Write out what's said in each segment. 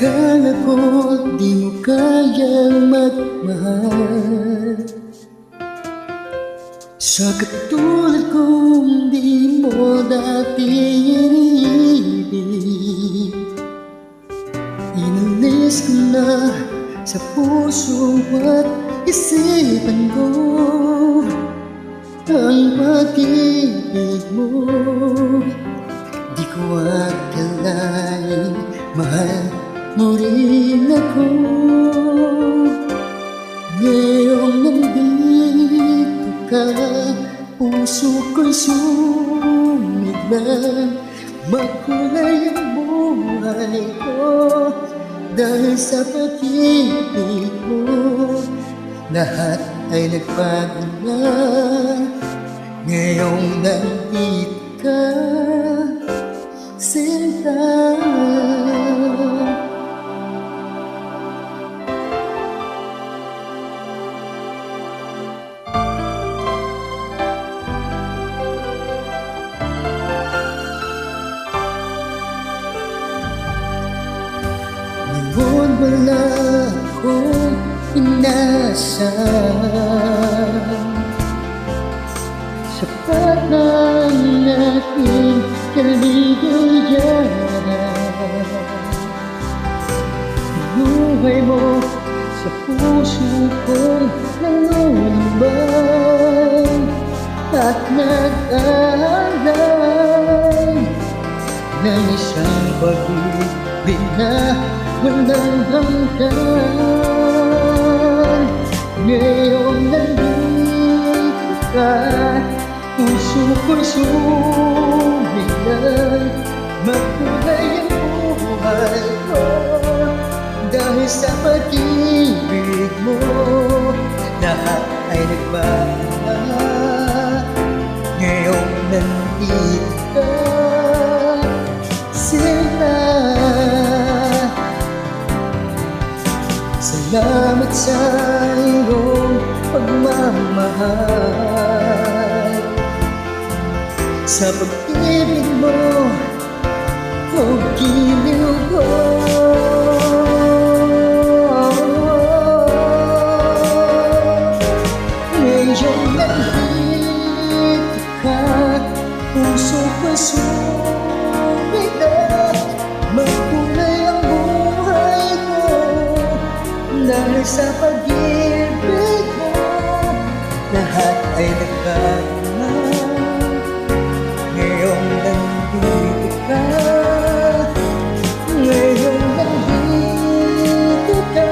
Akala ko di mo kayang magmahal, sa katulad kong di mo dati iniibig. Inalis ko na sa puso at isipan ko ang pag-ibig mo. Di ko akalain mahal mo rin ako. Ngayong nandito ka, puso ko'y sumigla. Makulay ang buhay ko dahil sa pag-ibig mo. Lahat ay nagbago na ngayong nandito ka, sinta. Ngayon wala akong inasal, sapat ng aking kaligayahan. Buhay mo sa puso ko'y nangunibay at nag-aalay ng isang pag-ibig na walang hanggan. Ngayong nandito ka, puso ko'y sumigla. Makulay ang buhay ko dahil sa pag-ibig mo. Lahat ay nagbago na ngayong nandito ka, sila. Salamat sa iyong pagmamahal, sa pag-ibig mo o giliw ko. Ngayong nandito ka, puso ko'y sumigla. Magkulay ang buhay ko dahil sa pag-ibig mo. Lahat ay nagbago na ngayong nandito ka. Ngayong nandito ka,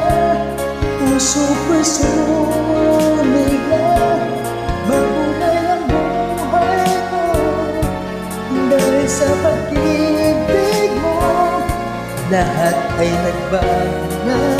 puso ko'y sumigla. Makulay ang buhay ko dahil sa pag-ibig mo. Lahat ay nagbago na